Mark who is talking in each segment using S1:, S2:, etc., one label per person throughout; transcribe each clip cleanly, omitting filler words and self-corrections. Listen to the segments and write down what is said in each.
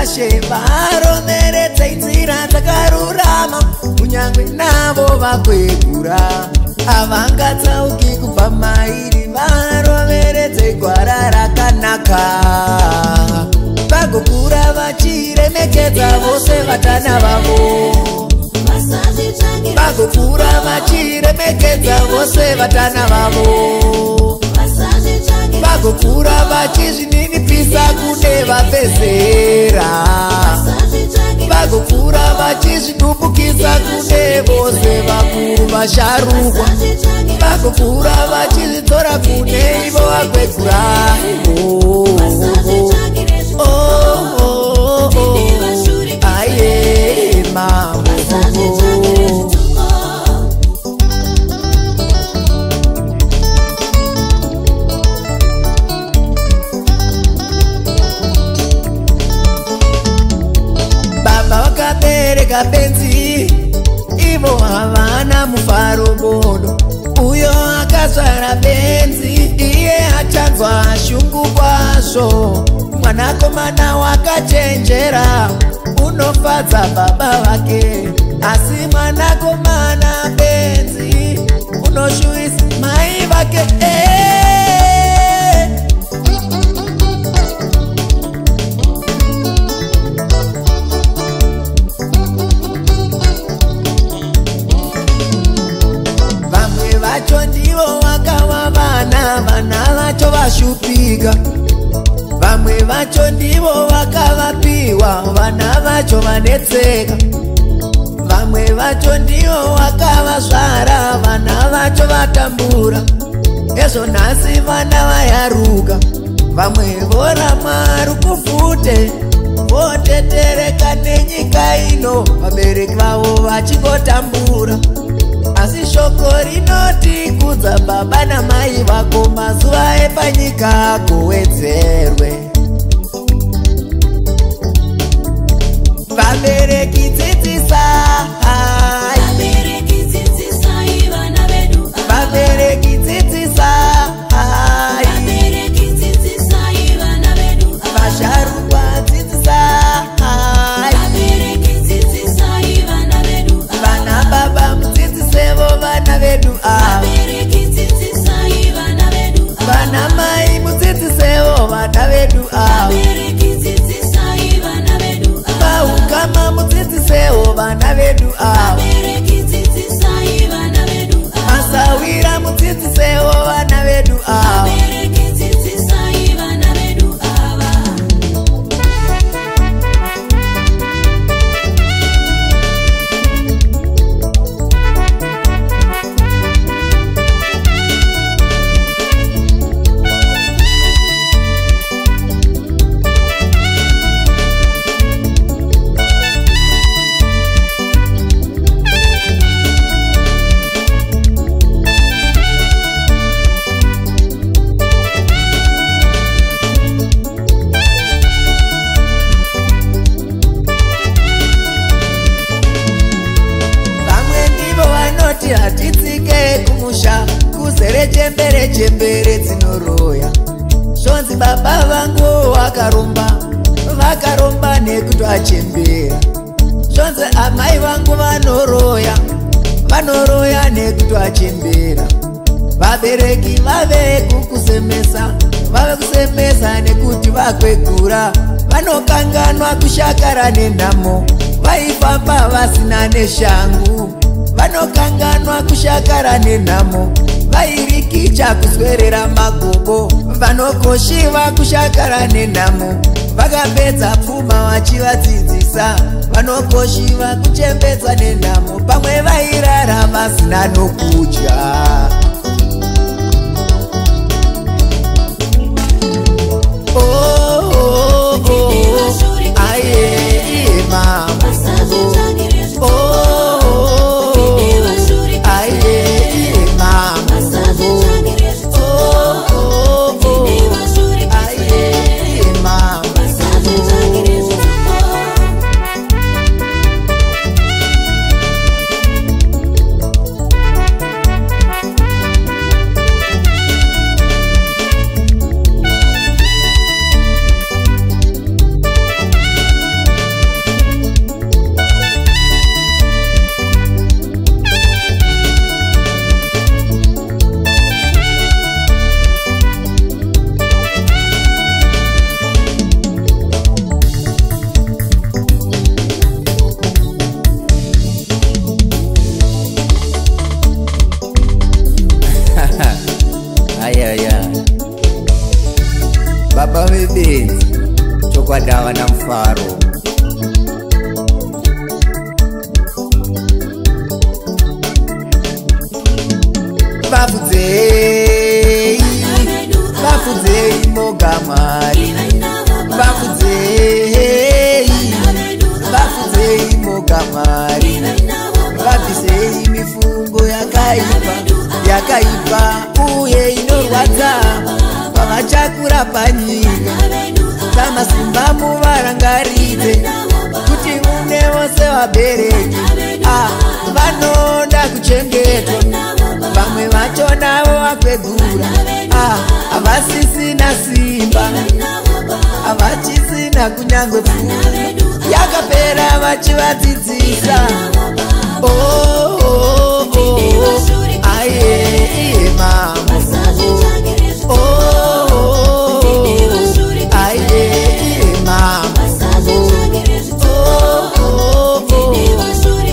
S1: vashe varomeredza nzira dzakarurama, kunyange navo vakwegura havangatsauki kubva mairi. Varomeredze gwara rakanaka, vagokura vachiremekedza vose vatana vavo. Vagokura vachiremekedza vose vatana vavo. Vagokura vachizvininipisa kune vapezera. Vagokura vachizvidumukisa kune vose vakuru vasharukwa. Vagokura vachizvidzora kune ivo vakwegura. Aye mambo. Vakabereka benzi, ivo havana mufaro bodo. Uyo akazvara benzi, iye achanzwa shungu kwazvo. Mwanakomana wakachenjera unofadza baba vake, asi mwanakomana benzi unoshuisa mai vake. Vacho ndivo vakava vana, vana vacho vashupika. Vamwe vacho ndivo vakavapiwa, vana vacho vanetseka. Vamwe vacho ndivo vakavazvara, vana vacho vatambura. Ezvo nhasi vana vayaruka, vamwe vorama rukufute, votetereka nenyika ino, vabereki vavo vachingotambura. Asi shoko rinoti kudza baba namai vako, mazuva epanyika kuwedzerwe. Vabereki dzidzisai, vabereki dzidzisai, vasharukwa dzidzisai, vana baba mudzidzisevo vana vedu ava, vana mai mudzidzisevo vana vedu ava, vaukama mudzidzisevo vana vedu ava, masawira mudzidzisevo vana vedu ava. Hatitsike kumusha kuzere chembere chembere dzinoroya. Zvonzi baba vangu vakaromba, vakaromba nekutwachembera. Zvonzi amai vangu vanoroya, vanoroya nekutwachembera. Vabereki vave kukusemesa, vave kusemesa nekuti vakwegura. Vanokanganwa kushakara nenhamo, vaifamba vasina neshangu. Vanokanganwa kushakara nenhamo, vairikicha kuswerera magobo. Vanokoshiva kushakara nenhamo, vakapedza pfuma vachivadzidzisa. Vanokoshiva kuchembedza nenhamo, pamwe vairara vasina nokudya. Aye mama. ndava namufaro. Vafudzei, vafudzei moga Mwari. Vafudzei, vafudzei moga Mwari. Vabvisei mifungo yakaipa uye inorwadza pavachakurapa nyika. Pamasimba muvarangaridze kuti une vose vabereki vanoda kuchengetwa. Vamwe vacho navo vakwegura havasisina simba, havachisina kunyangwe pfuma. Yakapera vachivadzidzisa aye mamo aye mamo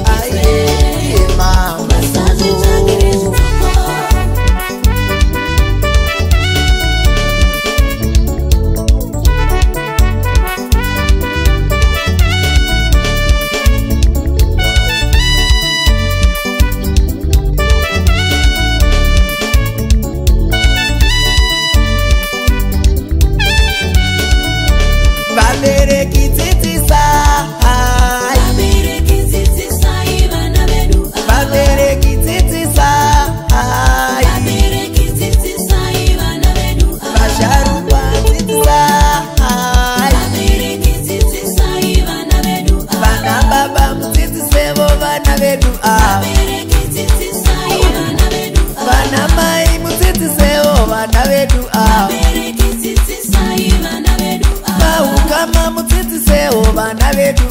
S1: aye mamo. Vabereki dzidzisai, vasharukwa dzidzisai, vana baba mudzidzisevo vana vedu vana mai mudzidzisevo vana vedu Mahukama mudzidzisevo vana vedu